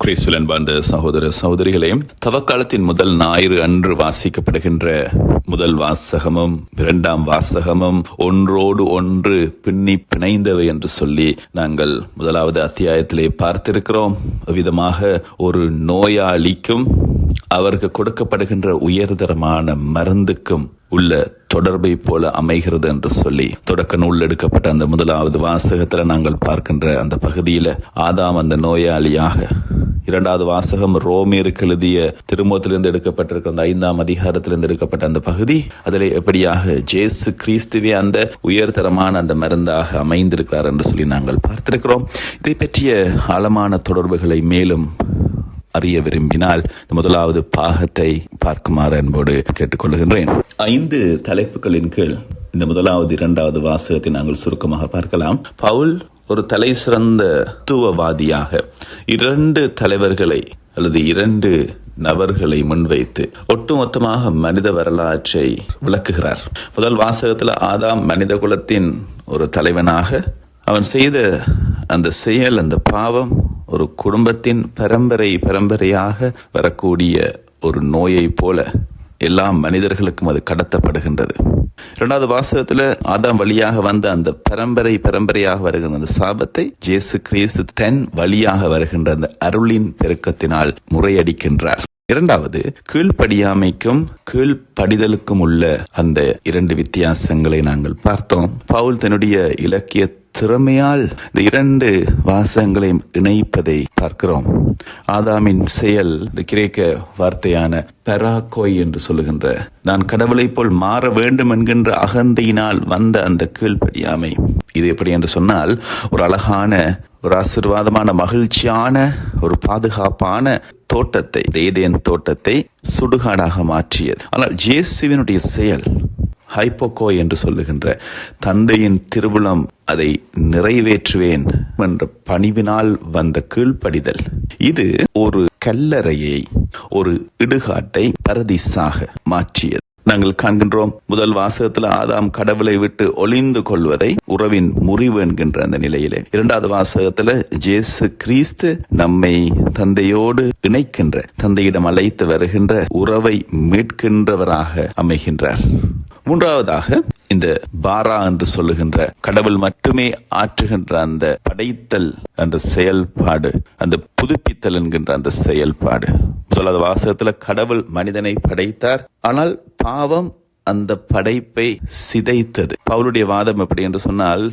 கிறிஸ்துவில் அன்பார்ந்த சகோதர சகோதரிகளே, தவக்காலத்தின் முதல் ஞாயிறு அன்று வாசிக்கப்படுகின்ற முதல் வாசகமும் இரண்டாம் வாசகமும் ஒன்றோடு ஒன்று பின்னி பிணைந்தவை என்று சொல்லி நாங்கள் முதலாவது அத்தியாயத்திலே பார்த்திருக்கிறோம். விதமாக ஒரு நோயாளிக்கும் அவருக்கு கொடுக்கப்படுகின்ற உயர்தரமான மருந்துக்கும் உள்ள தொடர்பை போல அமைகிறது என்று சொல்லி தொடக்க நூல் எடுக்கப்பட்ட அந்த முதலாவது வாசகத்துல நாங்கள் பார்க்கின்ற அந்த பகுதியில ஆதாம் அந்த நோயாளியாக, இரண்டாவது வாசகம் ரோமியருக்கு எழுதிய திருமுகத்திலிருந்து எடுக்கப்பட்டிருக்கிற அந்த 5ஆம் அதிகாரத்திலிருந்து எடுக்கப்பட்ட அந்த பகுதி, அதில் எப்படியாக இயேசு கிறிஸ்துவே அந்த உயர்தரமான அந்த மருந்தாக அமைந்திருக்கிறார் என்று சொல்லி நாங்கள் பார்த்திருக்கிறோம். இதை பற்றிய ஆழமான தொடர்புகளை மேலும் அறிய விரும்பினால் இந்த முதலாவது பாகத்தை பார்க்குமாறு அன்போடு கேட்டுக்கொள்கின்றேன். 5 தலைப்புகளின் கீழ் இந்த முதலாவது இரண்டாவது வாசகத்தை நாங்கள் சுருக்கமாக பார்க்கலாம். பவுல் ஒரு தலை சிறந்த தத்துவவாதியாக 2 தலைவர்களை அல்லது 2 நபர்களை முன்வைத்து ஒட்டுமொத்தமாக மனித வரலாற்றை விளக்குகிறார். முதல் வாசகத்தில் ஆதாம் மனித குலத்தின் ஒரு தலைவனாக, அவன் செய்த அந்த செயல், அந்த பாவம் ஒரு குடும்பத்தின் பரம்பரையாக வரக்கூடிய ஒரு நோயை போல எல்லா மனிதர்களுக்கும் அது கடத்தப்படுகின்றது. இரண்டாவது வாசகத்துல ஆதாம் வழியாக வந்த அந்த பரம்பரையாக வருகின்ற அந்த சாபத்தை இயேசு கிறிஸ்து தன் வழியாக வருகின்ற அந்த அருளின் பெருக்கத்தினால் முறையடிக்கின்றார். இரண்டாவது, கீழ்ப்படியாமைக்கும் கீழ்ப்படிதலுக்கும் உள்ள அந்த 2 வித்தியாசங்களை நாங்கள் பார்த்தோம். பவுல் தன்னுடைய இலக்கிய திறமையால் இந்த 2 வாசகங்களையும் இணைப்பதை பார்க்கிறோம். ஆதாமின் செயல், இந்த கிரேக்க வார்த்தையான பெராகோய் என்று சொல்லுகின்ற, நான் கடவுளை போல் மாற வேண்டும் என்கின்ற அகந்தையினால் வந்த அந்த கீழ்ப்படியாமை. இது எப்படி என்று சொன்னால், ஒரு அழகான, ஒரு ஆசீர்வாதமான, மகிழ்ச்சியான, ஒரு பாதுகாப்பான தோட்டத்தை, ஏதேன் தோட்டத்தை சுடுகாடாக மாற்றியது. ஆனால் இயேசுவினுடைய செயல் ஹைப்போகோய் என்று சொல்லுகின்ற, தந்தையின் திருவுளம் அதை நிறைவேற்றுவேன் என்ற பணிவினால் வந்த கீழ்ப்படிதல். இது ஒரு கல்லறையை, ஒரு இடுகாட்டை பரதீசாக மாற்றியது. நாங்கள் காண்கின்றோம், முதல் வாசகத்தில் ஆதாம் கடவுளை விட்டு ஒளிந்து கொள்வதை, உறவின் முறிவு என்கின்ற அந்த நிலையிலே, இரண்டாவது வாசகத்தில் இயேசு கிறிஸ்து நம்மை தந்தையோடு இணைக்கின்ற, தந்தையிடம் அழைத்து வருகின்ற உறவை மீட்கின்றவராக அமைகின்றார். மூன்றாவதாக, இந்த பாரா என்று சொல்லுகின்ற, கடவுள் மட்டுமே ஆற்றுகின்ற அந்த படைத்தல், அந்த செயல்பாடு, அந்த புதுப்பித்தல் என்கின்ற அந்த செயல்பாடு. முதலாவது வாசகத்துல கடவுள் மனிதனை படைத்தார், ஆனால் பாவம் அந்த படைப்பை சிதைத்தது. பவுலுடைய வாதம் எப்படி என்று சொன்னால்,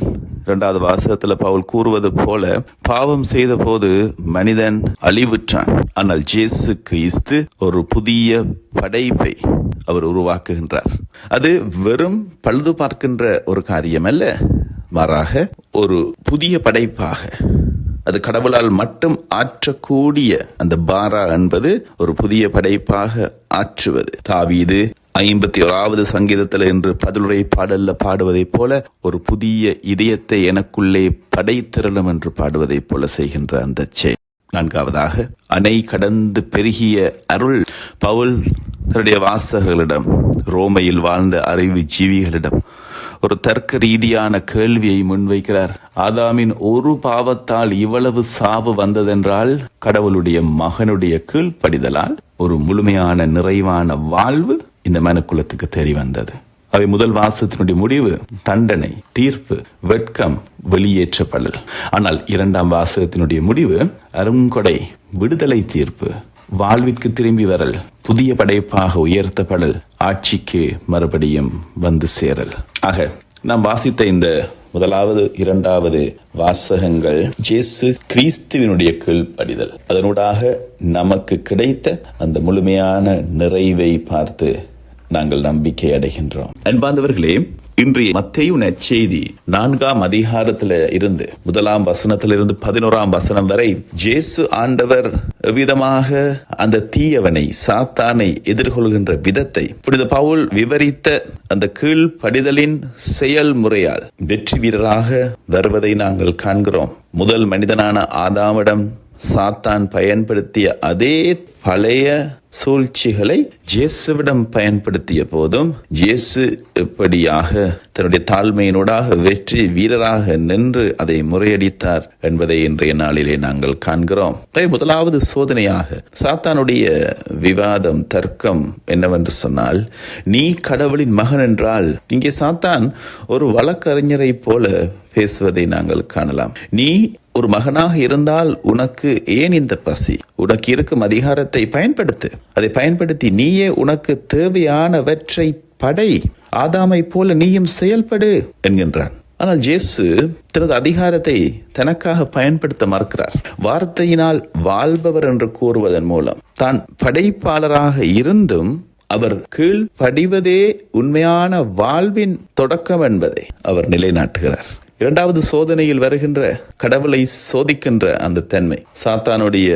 இரண்டாவது வாசகத்துல பவுல் கூறுவது போல, பாவம் செய்த போது மனிதன் அழிவுற்றான், ஆனால் இயேசு கிறிஸ்து ஒரு புதிய படைப்பை அவர் உருவாக்குகின்றார். அது வெறும் பழுது பார்க்கின்ற ஒரு காரியம் அல்ல, மாறாக ஒரு புதிய படைப்பாக, அது கடவுளால் மட்டும் ஆற்றக்கூடிய அந்த பாரா என்பது ஒரு புதிய படைப்பாக ஆற்றுவது. தாவீது 51வது சங்கீதத்தில் என்று பதிலுரை பாடல்ல பாடுவதை போல, ஒரு புதிய இதயத்தை எனக்குள்ளே படைத்திரளும் என்று பாடுவதை போல செய்கின்ற அந்த செயல். நான்காவதாக, அணை கடந்து பெருகிய அருள். பவுல் தன்னுடைய வாசகர்களிடம், ரோமையில் வாழ்ந்த அறிவு ஜீவிகளிடம் ஒரு தர்க்க ரீதியான கேள்வியை முன்வைக்கிறார். ஆதாமின் ஒரு பாவத்தால் இவ்வளவு சாவு வந்ததென்றால், கடவுளுடைய மகனுடைய கீழ்ப்படிதலால் ஒரு முழுமையான நிறைவான வாழ்வு இந்த மனுக்குலத்துக்கு தேடி வந்தது. அவை முதல் வாசகத்தினுடைய முடிவு தண்டனை, தீர்ப்பு, வெட்கம், வெளியேற்றப்படல். ஆனால் இரண்டாம் வாசகத்தினுடைய முடிவு அருங்கொடை, விடுதலை, தீர்ப்பு, வாழ்விற்கு திரும்பி வரல், புதிய படைப்பாக உயர்த்தப்படல், ஆட்சிக்கு மறுபடியும் வந்து சேரல். ஆக நாம் வாசித்த இந்த முதலாவது இரண்டாவது வாசகங்கள் இயேசு கிறிஸ்துவினுடைய கீழ்ப்படிதல், அதனூடாக நமக்கு கிடைத்த அந்த முழுமையான நிறைவை பார்த்து நாங்கள் நம்பிக்கை அடைகின்றோம். அன்பார்ந்தவர்களே, இன்றைய மத்தேயு நற்செய்தி 4ஆம் அதிகாரத்தில் இருந்து 1ஆம் வசனத்திலிருந்து 11ஆம் வசனம் வரை இயேசு ஆண்டவர் விதமாக அந்த தீயவனை, சாத்தானை எதிர்கொள்கின்ற விதத்தை புனித பவுல் விவரித்த அந்த கீழ்ப்படிதலின் செயல்முறையால் வெற்றி வீரராக வருவதை நாங்கள் காண்கிறோம். முதல் மனிதனான ஆதாமிடம் சாத்தான் பயன்படுத்திய அதே பழைய சூழ்ச்சிகளை இயேசுவிடம் பயன்படுத்திய போதும் இயேசு எப்படியாக தன்னுடைய தாழ்மையினூடாக வெற்றி வீரராக நின்று அதை முறையடித்தார் என்பதை இன்றைய நாளிலே நாங்கள் காண்கிறோம். முதலாவது சோதனையாக சாத்தானுடைய விவாதம், தர்க்கம் என்னவென்று சொன்னால், நீ கடவுளின் மகன் என்றால், இங்கே சாத்தான் ஒரு வழக்கறிஞரை போல பேசுவதை நாங்கள் காணலாம். நீ ஒரு மகனாக இருந்தால் உனக்கு ஏன் இந்த பசி? உனக்கு இருக்கும் அதிகாரத்தை பயன்படுத்து. அதை பயன்படுத்தி நீயே உனக்கு தேவையானவற்றை படை. ஆதாமை போல நீயும் செயல்படு என்கின்றான். ஆனால் இயேசு தனது அதிகாரத்தை தனக்காக பயன்படுத்த மறுக்கிறார். வார்த்தையினால் வாழ்பவர் என்று கூறுவதன் மூலம் தான் படைப்பாளராக இருந்தும் அவர் கீழ்ப்படிவதே உண்மையான வாழ்வின் தொடக்கம் என்பதை அவர் நிலைநாட்டுகிறார். இரண்டாவது சோதனையில் வருகின்ற கடவுளை சோதிக்கின்ற அந்த தன்மை. சாத்தானுடைய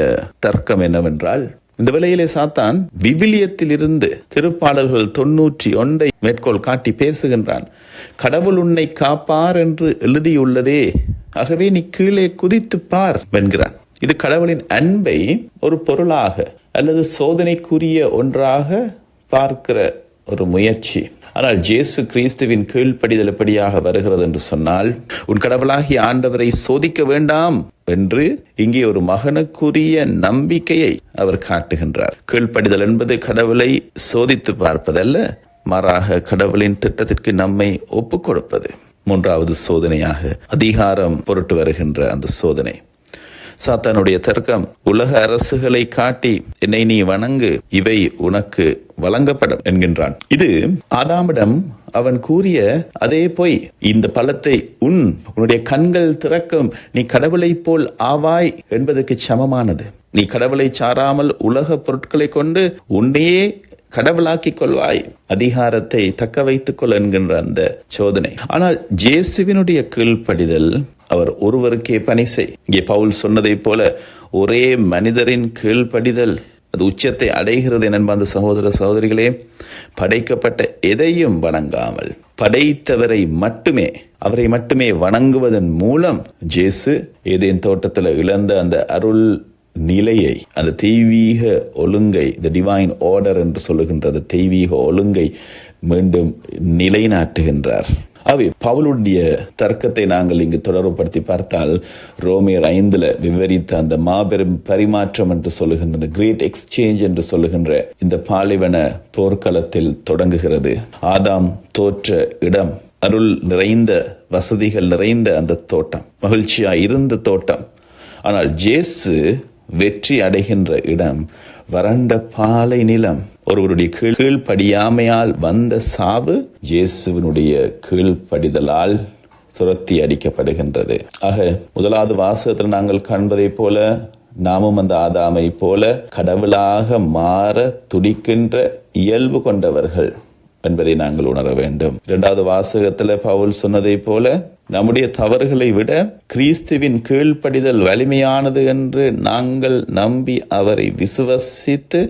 தர்க்கம் என்னவென்றால், இந்த வேளையிலே சாத்தான் விவிலியத்தில் இருந்து திருப்பாடல்கள் 91 மேற்கோள் காட்டி பேசுகின்றான். கடவுள் உன்னை காப்பார் என்று எழுதியுள்ளதே, ஆகவே நீ கீழே குதித்து பார் என்கிறான். இது கடவுளின் அன்பை ஒரு பொருளாக அல்லது சோதனைக்குரிய ஒன்றாக பார்க்கிற ஒரு முயற்சி. ஆனால் இயேசு கிறிஸ்துவின் கீழ்ப்படிதல் எப்படியாக வருகிறது என்று சொன்னால், உன் கடவுளாகிய ஆண்டவரை சோதிக்க வேண்டாம் என்று இங்கே ஒரு மகனுக்குரிய நம்பிக்கையை அவர் காட்டுகின்றார். கீழ்ப்படிதல் என்பது கடவுளை சோதித்து பார்ப்பதல்ல, மாறாக கடவுளின் திட்டத்திற்கு நம்மை ஒப்புக் கொடுப்பது. மூன்றாவது சோதனையாக அதிகாரம் பொருட்டு வருகின்ற அந்த சோதனை. சாத்தானுடைய தர்க்கம், உலக அரசுகளை காட்டி என்னை நீ வணங்கு, இவை உனக்கு வழங்கப்படும் என்கின்றான். இது ஆதாமிடம் அவன் கூறிய அதே பொய். இந்த பழத்தை உன்னுடைய கண்கள் திறக்கும், நீ கடவுளை போல் ஆவாய் என்பதற்கு சமமானது. நீ கடவுளை சாராமல் உலக பொருட்களை கொண்டு உன்னையே கடவுளாக்கிக் கொள்வாய், அதிகாரத்தை தக்க வைத்துக் கொள் என்கின்ற அந்த சோதனை. ஆனால் இயேசுவினுடைய கீழ்ப்படிதல், அவர் ஒருவருக்கே பணி செய். இங்கே பவுல் சொன்னதை போல ஒரே மனிதரின் கீழ்ப்படிதல் அது உச்சத்தை அடைகிறது. என்பது சகோதர சகோதரிகளே, படைக்கப்பட்ட எதையும் வணங்காமல் படைத்தவரை மட்டுமே, அவரை மட்டுமே வணங்குவதன் மூலம் இயேசு ஏதேன் தோட்டத்தில் இழந்த அந்த அருள் நிலையை, அந்த தெய்வீக ஒழுங்கை, தி டிவைன் ஆர்டர் என்று சொல்லுகின்ற அந்த தெய்வீக ஒழுங்கை மீண்டும் நிலைநாட்டுகின்றார். அவை பவுலுடைய தர்க்கத்தை நாங்கள் இங்கு தொடர்புபடுத்தி பார்த்தால், ரோமியர் 5 விவரித்த அந்த மாபெரும் பரிமாற்றம் என்று சொல்லுகின்ற, அந்த கிரேட் எக்ஸ்சேஞ்ச் என்று சொல்லுகின்ற இந்த பாலைவன போர்க்களத்தில் தொடங்குகிறது. ஆதாம் தோற்ற இடம், அருள் நிறைந்த, வசதிகள் நிறைந்த அந்த தோட்டம், மகிழ்ச்சியாய் இருந்த தோட்டம். ஆனால் இயேசு வெற்றி அடைகின்ற இடம் வறண்ட பாலை நிலம். ஒருவருடைய கீழ்ப்படியாமையால் வந்த சாவு இயேசுவினுடைய கீழ்ப்படிதலால் துரத்தி அடிக்கப்படுகின்றது. ஆக முதலாவது வாசகத்தில் நாங்கள் காண்பதை போல நாமும் அந்த ஆதாமை போல கடவுளாக மாற துடிக்கின்ற இயல்பு கொண்டவர்கள் என்பதை நாங்கள் உணர வேண்டும். இரண்டாவது வாசகத்தில் பவுல் சொன்னதை போல நம்முடைய தவறுகளை விட கிறிஸ்துவின் கீழ்ப்படிதல் வலிமையானது என்று நாங்கள் நம்பி அவரை விசுவசித்து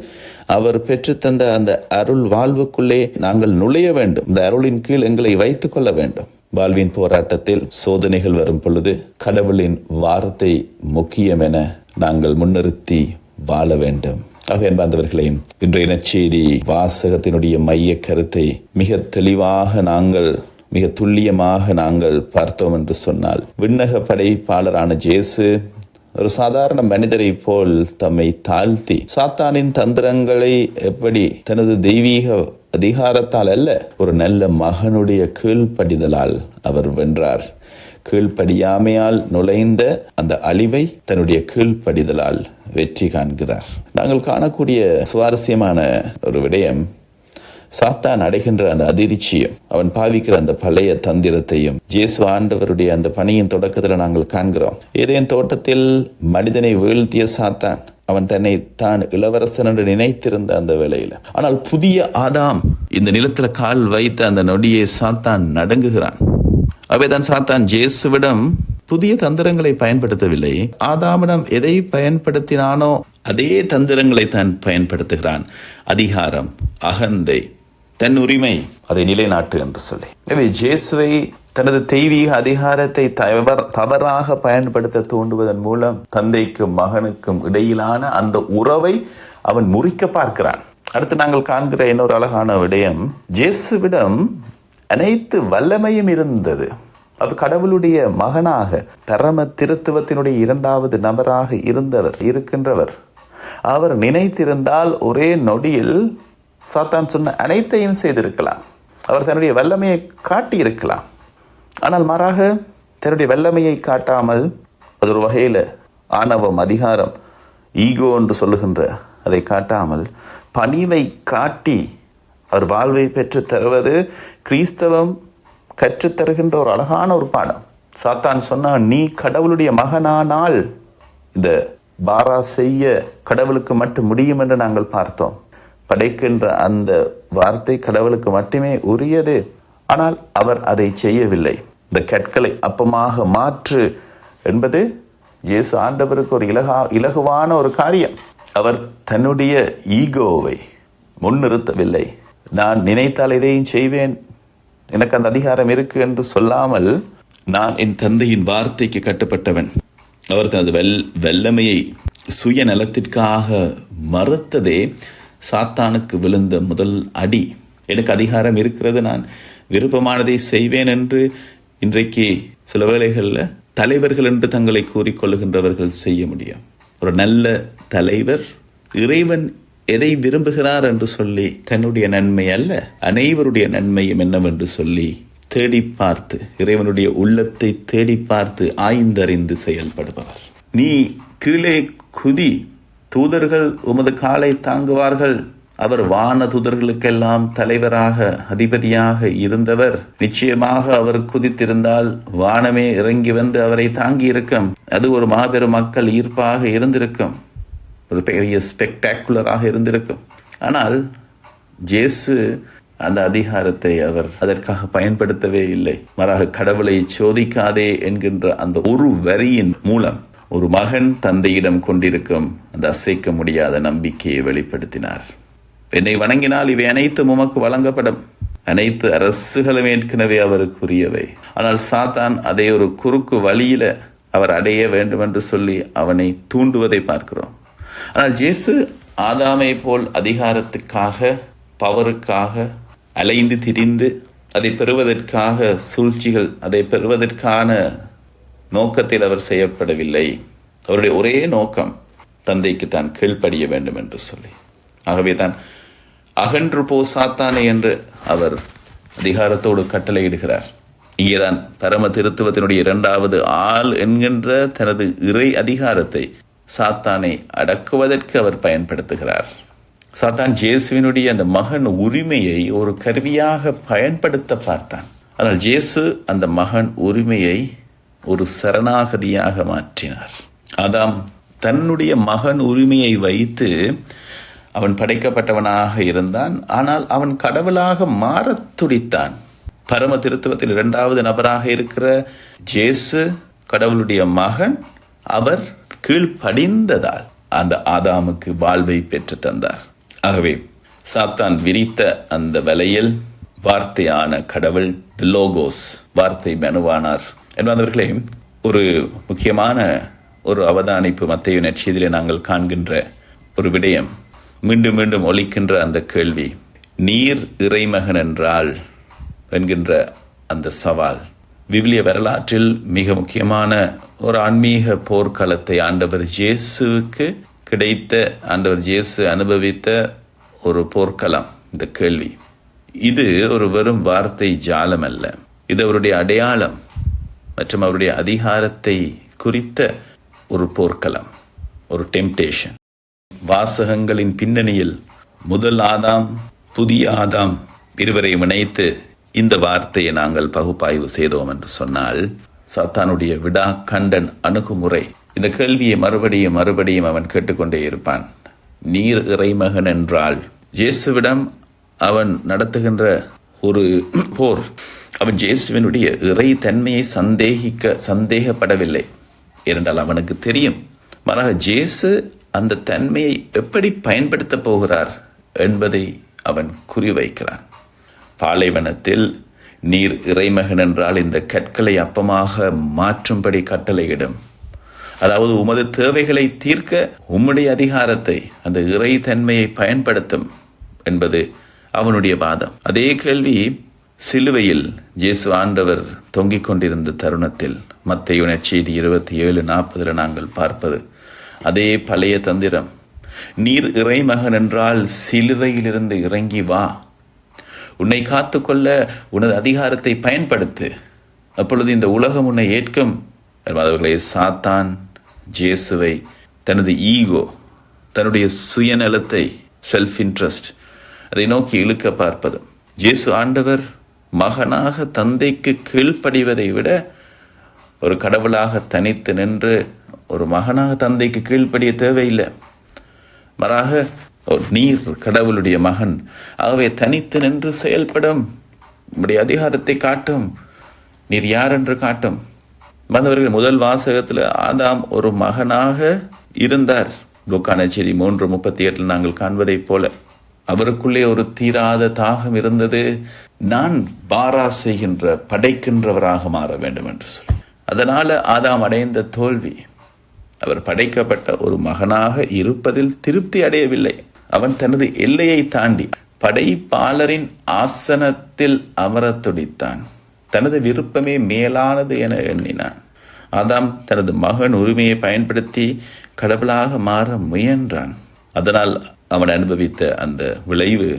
அவர் பெற்றுத்தந்த அந்த அருள் வாழ்வுக்குள்ளே நாங்கள் நுழைய வேண்டும். இந்த அருளின் கீழ் எங்களை வைத்துக் கொள்ள வேண்டும். வாழ்வின் போராட்டத்தில் சோதனைகள் வரும் பொழுது கடவுளின் வார்த்தை முக்கியம் என நாங்கள் முன்னிறுத்தி வாழ வேண்டும். ஆக என்பவர்களையும் இன்றைய நற்செய்தி வாசகத்தினுடைய மைய கருத்தை மிக தெளிவாக நாங்கள், மிக துல்லியமாக நாங்கள் பார்த்தோம் என்று சொன்னால், விண்ணக படைப்பாளரான இயேசு ஒரு சாதாரண மனிதரை போல் தம்மை தாழ்த்தி சாத்தானின் தந்திரங்களை எப்படி தனது தெய்வீக அதிகாரத்தால் அல்ல, ஒரு நல்ல மகனுடைய கீழ்ப்படிதலால் அவர் வென்றார். கீழ்ப்படியாமையால் நுழைந்த அந்த அழிவை தன்னுடைய கீழ்ப்படிதலால் வெற்றி காண்கிறார். நாங்கள் காணக்கூடிய சுவாரஸ்யமான ஒரு விடயம், சாத்தான் அடைகின்ற அந்த அதிர்ச்சியும் அவன் பாவிக்கிற அந்த பழைய தந்திரத்தையும் இயேசு ஆண்டவருடைய அந்த பணியின் தொடக்கத்தில் நாங்கள் காண்கிறோம். ஏதேன் தோட்டத்தில் மனிதனை வீழ்த்திய சாத்தான் அவன் தன்னை தான் இளவரசன் என்று நினைத்திருந்த அந்த வேளையில், ஆனால் புதிய ஆதாம் இந்த நிலத்துல கால் வைத்த அந்த நொடியை சாத்தான் நடுங்குகிறான். அவைதான் சாத்தான் இயேசுவிடம் புதிய தந்திரங்களை பயன்படுத்தவில்லை. ஆதாமிடம் எதை பயன்படுத்தினானோ அதே தந்திரங்களை தான் பயன்படுத்துகிறான். அதிகாரம், அகந்தை, தன் உரிமை, அதை நிலைநாட்டு என்று சொல்லி. எனவே இயேசுவை தனது தெய்வீக அதிகாரத்தை தவறாக பயன்படுத்த தூண்டுவதன் மூலம் தந்தைக்கும் மகனுக்கும் இடையிலான அந்த உறவை அவன் முறிக்க பார்க்கிறான். அடுத்து நாங்கள் காண்கிற இன்னொரு அழகான விடயம், இயேசுவிடம் அனைத்து வல்லமையும் இருந்தது. அவர் கடவுளுடைய மகனாக பரம திருத்துவத்தினுடைய இரண்டாவது நபராக இருக்கின்றவர். அவர் நினைத்திருந்தால் ஒரே நொடியில் சாத்தான் சொன்ன அனைத்தையும் செய்திருக்கலாம். அவர் தன்னுடைய வல்லமையை காட்டியிருக்கலாம். ஆனால் மாறாக தன்னுடைய வல்லமையை காட்டாமல், அது ஒரு வகையில் ஆணவம், அதிகாரம், ஈகோ என்று சொல்லுகின்ற அதை காட்டாமல் பணிவை காட்டி அவர் வாழ்வை பெற்று தருவது கிறிஸ்தவம் கற்றுத்தருகின்ற ஒரு அழகான ஒரு பாடம். சாத்தான் சொன்னான், நீ கடவுளுடைய மகனானால் இந்த பாரா செய்ய கடவுளுக்கு மட்டும் முடியும் என்று நாங்கள் பார்த்தோம். படைக்கின்ற அந்த வார்த்தை கடவுளுக்கு மட்டுமே உரியது. ஆனால் அவர் அதை செய்யவில்லை. இந்த கற்களை அப்பமாக மாற்று என்பது இயேசு ஆண்டவருக்கு ஒரு இலகுவான ஒரு காரியம். அவர் தன்னுடைய ஈகோவை முன்னிறுத்தவில்லை. நான் நினைத்தால் இதையும் செய்வேன், எனக்கு அந்த அதிகாரம் இருக்கு என்று சொல்லாமல், நான் என் தந்தையின் வார்த்தைக்கு கட்டுப்பட்டவன். அவர் தனது வல்லமையை சுய நலத்திற்காக மறுத்ததே சாத்தானுக்கு விழுந்த முதல் அடி. எனக்கு அதிகாரம் இருக்கிறது, நான் விருப்பமானதை செய்வேன் என்று இன்றைக்கு சில வேளைகளில் தலைவர்கள் என்று தங்களை கூறிக்கொள்ளுகின்றவர்கள் செய்ய முடியும். ஒரு நல்ல தலைவர் இறைவன் எதை விரும்புகிறார் என்று சொல்லி தன்னுடைய நன்மை அல்ல, அனைவருடைய நன்மையும் என்னவென்று சொல்லி தேடி பார்த்து, இறைவனுடைய உள்ளத்தை தேடி பார்த்து ஆய்ந்தறிந்து செயல்படுபவர். நீ கீழே குதி, தூதர்கள் உமது காலை தாங்குவார்கள். அவர் வான தூதர்களுக்கெல்லாம் தலைவராக அதிபதியாக இருந்தவர். நிச்சயமாக அவர் குதித்திருந்தால் வானமே இறங்கி வந்து அவரை தாங்கி இருக்கும். அது ஒரு மாபெரும் மக்கள் ஈர்ப்பாக இருந்திருக்கும், ஒரு பெரிய ஸ்பெக்டாக்குலராக இருந்திருக்கும். ஆனால் இயேசு அந்த அதிகாரத்தை அவர் அதற்காக பயன்படுத்தவே இல்லை. மாறாக கடவுளை சோதிக்காதே என்கின்ற அந்த ஒரு வரியின் மூலம் ஒரு மகன் தந்தையிடம் கொண்டிருக்கும் அந்த அசைக்க முடியாத நம்பிக்கையை வெளிப்படுத்தினார். என்னை வணங்கினால் இவை அனைத்தும் உமக்கு வழங்கப்படும். அனைத்து அரசுகளும் ஏற்கனவே அவருக்குரியவை. ஆனால் சாத்தான் அதை ஒரு குறுக்கு வழியில அவர் அடைய வேண்டும் என்று சொல்லி அவனை தூண்டுவதை பார்க்கிறோம். ஆனால் இயேசு ஆதாமை போல் அதிகாரத்துக்காக, பவருக்காக அலைந்து திரிந்து அதை பெறுவதற்காக சூழ்ச்சிகள், அதை பெறுவதற்கான நோக்கத்தில் அவர் செய்யப்படவில்லை. அவருடைய ஒரே நோக்கம் தந்தைக்கு தான் கீழ்ப்படிய வேண்டும் என்று சொல்லி. ஆகவே தான் அகன்று போ சாத்தானே என்று அவர் அதிகாரத்தோடு கட்டளையிடுகிறார். இங்கேதான் பரம திருத்துவத்தினுடைய இரண்டாவது ஆள் என்கின்ற தனது இறை அதிகாரத்தை சாத்தானை அடக்குவதற்கு அவர் பயன்படுத்துகிறார். சாத்தான் இயேசுவினுடைய அந்த மகன் உரிமையை ஒரு கருவியாக பயன்படுத்த பார்த்தான். ஆனால் இயேசு அந்த மகன் உரிமையை ஒரு சரணாகதியாக மாற்றினார். ஆதாம் தன்னுடைய மகன் உரிமையை வைத்து அவன் படைக்கப்பட்டவனாக இருந்தான். ஆனால் அவன் கடவுளாக மாறத் துடித்தான். பரம திருத்துவத்தில் இரண்டாவது நபராக இருக்கிற இயேசு கடவுளுடைய மகன். அவர் கீழ்ப்படிந்ததால் அந்த ஆதாமுக்கு வாழ்வை பெற்று தந்தார். ஆகவே சாத்தான் விரித்த அந்த வலையில் வார்த்தையான கடவுள், லோகோஸ், வார்த்தை மனுவானார் என்பவர்களே, ஒரு முக்கியமான ஒரு அவதானிப்பு மத்தேயு நற்செய்தியிலே நாங்கள் காண்கின்ற ஒரு விடயம், மீண்டும் மீண்டும் ஒலிக்கின்ற அந்த கேள்வி, நீர் இறைமகன் என்றால் என்கின்ற அந்த சவால் விவிலிய வரலாற்றில் மிக முக்கியமான ஒரு ஆன்மீக போர்க்களத்தை ஆண்டவர் இயேசுவுக்கு கிடைத்த, ஆண்டவர் இயேசு அனுபவித்த ஒரு போர்க்களம். இந்த கேள்வி இது ஒரு வெறும் வார்த்தை ஜாலம் அல்ல, இது அவருடைய அடையாளம் மற்றும் அவருடைய அதிகாரத்தை குறித்த ஒரு போர்க்களம், ஒரு டெம்டேஷன். வாசகங்களின் பின்னணியில் முதல் ஆதாம், புதிய ஆதாம் இருவரையும் இணைத்து இந்த வார்த்தையை நாங்கள் பகுப்பாய்வு செய்தோம் என்று சொன்னால், சாத்தானுடைய விடா கண்டன் அணுகுமுறை, இந்த கேள்வியை மறுபடியும் மறுபடியும் அவன் கேட்டுக்கொண்டே இருப்பான். நீர் இறைமகன் என்றால் இயேசுவிடம் அவன் நடத்துகின்ற ஒரு போர். அவன் இயேசுவினுடைய இறை தன்மையை சந்தேகப்படவில்லை. ஏனென்றால் அவனுக்கு தெரியும், மாறாக இயேசு அந்த தன்மையை எப்படி பயன்படுத்த போகிறார் என்பதை அவன் குறிவைக்கிறான். பாலைவனத்தில் நீர் இறைமகன் என்றால் இந்த கற்களை அப்பமாக மாற்றும்படி கட்டளையிடும். அதாவது உமது தேவைகளை தீர்க்க உம்முடைய அதிகாரத்தை, அந்த இறை தன்மையை பயன்படுத்தும் என்பது அவனுடைய வாதம். அதே கேள்வி சிலுவையில் இயேசு ஆண்டவர் தொங்கிக் கொண்டிருந்த தருணத்தில் மத்தேயு நற்செய்தி 27:40 நாங்கள் பார்ப்பது அதே பழைய தந்திரம். நீர் இறைமகன் என்றால் சிலுவையிலிருந்து இறங்கி வா, உன்னை காத்துக்கொள்ள உனது அதிகாரத்தை பயன்படுத்து, அப்பொழுது இந்த உலகம் உன்னை ஏற்கும். அவர்களை சாத்தான் இயேசுவை தனது ஈகோ, தன்னுடைய சுயநலத்தை, செல்ஃப் இன்ட்ரெஸ்ட், அதை நோக்கி இழுக்க பார்ப்பது. இயேசு ஆண்டவர் மகனாக தந்தைக்கு கீழ்ப்படிவதை விட ஒரு கடவுளாக தனித்து நின்று ஒரு மகனாக தந்தைக்கு கீழ்ப்படிய தேவையில்லை. மாறாக நீர் கடவுளுடைய மகன், ஆகவே தனித்து நின்று செயல்படும், உம்முடைய அதிகாரத்தை காட்டும், நீர் யார் என்று காட்டும். வந்தவர்கள் முதல் வாசகத்தில் ஆதாம் ஒரு மகனாக இருந்தார். லூக்கா நற்செய்தி 3:38 நாங்கள் காண்பதைப் போல அவருக்குள்ளே ஒரு தீராத தாகம் இருந்தது. நான் பாரா செய்கின்ற படைக்கின்றவராக மாற வேண்டும் என்று சொல்லி. அதனால ஆதாம் அடைந்த தோல்வி, அவர் படைக்கப்பட்ட ஒரு மகனாக இருப்பதில் திருப்தி அடையவில்லை. அவன் தனது எல்லையை தாண்டி படைப்பாளரின் ஆசனத்தில் அமர துடித்தான். தனது விருப்பமே மேலானது என எண்ணினான். ஆதாம் தனது மகன் உரிமையை பயன்படுத்தி கடவுளாக மாற முயன்றான். அதனால் அவன் அனுபவித்த அந்த விளைவு,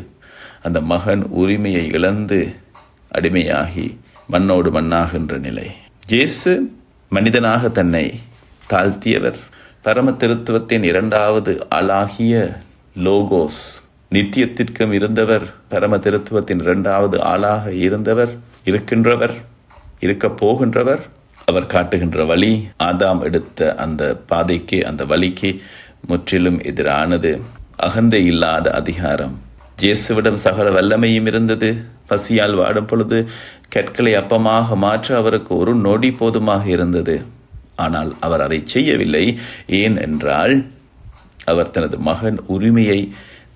அந்த மகன் உரிமையை இழந்து அடிமையாகி மண்ணோடு மண்ணாகின்ற நிலை. இயேசு மனிதனாக தன்னை தாழ்த்தியவர். பரம திருத்துவத்தின் 2வது ஆளாகிய லோகோஸ், நித்தியத்திற்கும் இருந்தவர், பரம திருத்துவத்தின் 2வது ஆளாக இருந்தவர், இருக்கின்றவர், இருக்க போகின்றவர். அவர் காட்டுகின்ற வழி ஆதாம் எடுத்த அந்த பாதைக்கு, அந்த வழிக்கு முற்றிலும் எதிரானது. அகந்தை இல்லாத அதிகாரம். இயேசுவிடம் சகல வல்லமையும் இருந்தது. பசியால் வாடும் பொழுது கற்களை அப்பமாக மாற்ற அவருக்கு ஒரு நொடி போதுமாக இருந்தது. ஆனால் அவர் அதை செய்யவில்லை. ஏன் என்றால் அவர் தனது மகன் உரிமையை,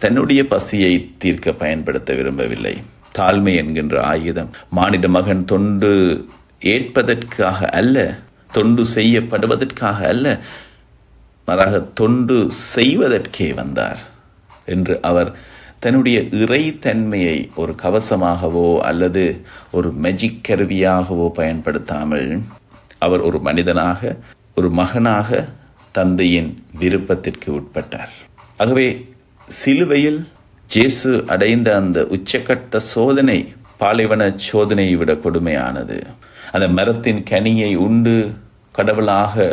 தன்னுடைய பசியை தீர்க்க பயன்படுத்த விரும்பவில்லை. தாழ்மை என்கின்ற ஆயுதம் மானிட மகன் தொண்டு ஏற்பதற்காக அல்ல, தொண்டு செய்யப்படுவதற்காக அல்ல, மாறாக தொண்டு செய்வதற்கே வந்தார் என்று அவர் தன்னுடைய இறை தன்மையை ஒரு கவசமாகவோ அல்லது ஒரு மேஜிக் கருவியாகவோ பயன்படுத்தாமல் அவர் ஒரு மனிதனாக, ஒரு மகனாக தந்தையின் விருப்பத்திற்கு உட்பட்டார். ஆகவே சிலுவையில் இயேசு அடைந்த அந்த உச்சக்கட்ட சோதனை பாலைவன சோதனையை விட கொடுமையானது. அந்த மரத்தின் கனியை உண்டு கடவுளாக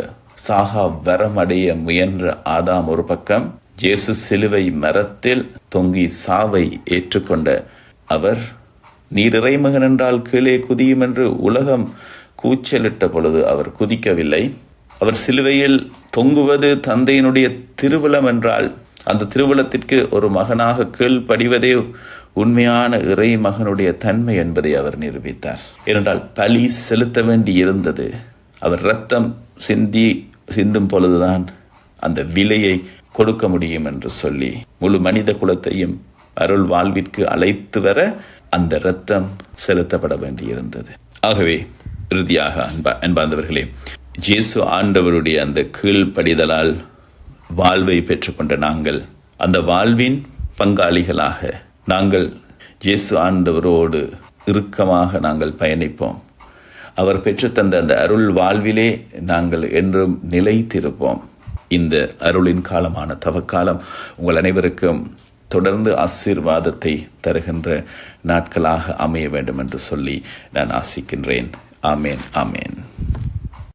சாகா வரமடைய முயன்ற ஆதாம் ஒரு பக்கம், இயேசு சிலுவை மரத்தில் தொங்கி சாவை ஏற்றுக்கொண்ட அவர், நீர் இறைமகன் என்றால் கீழே குதியும் என்று உலகம் கூச்சலிட்ட பொழுது அவர் குதிக்கவில்லை. அவர் சிலுவையில் தொங்குவது தந்தையினுடைய திருவுளம் என்றால் அந்த திருவுளத்திற்கு ஒரு மகனாக கீழ்ப்படிவதே உண்மையான இறை மகனுடைய தன்மை என்பதை அவர் நிரூபித்தார். ஏனென்றால் பலி செலுத்த வேண்டி இருந்தது. அவர் இரத்தம் சிந்தும் பொழுதுதான் அந்த விலையை கொடுக்க முடியும் என்று சொல்லி முழு மனித குலத்தையும் அருள் வாழ்விற்கு அழைத்து வர அந்த இரத்தம் செலுத்தப்பட வேண்டியிருந்தது. ஆகவே இறுதியாக அன்பார்ந்தவர்களே, இயேசு ஆண்டவருடைய அந்த கீழ்ப்படிதலால் வாழ்வை பெற்றுக்கொண்ட நாங்கள், அந்த வாழ்வின் பங்காளிகளாக நாங்கள் இயேசு ஆண்டவரோடு இறுக்கமாக நாங்கள் பயணிப்போம். அவர் பெற்றுத்தந்த அந்த அருள் வாழ்விலே நாங்கள் என்றும் நிலைத்திருப்போம். இந்த அருளின் காலமான தவக்காலம் உங்கள் அனைவருக்கும் தொடர்ந்து ஆசீர்வாதத்தை தருகின்ற நாட்களாக அமைய வேண்டும் என்று சொல்லி நான் ஆசிக்கின்றேன். ஆமேன், ஆமேன்.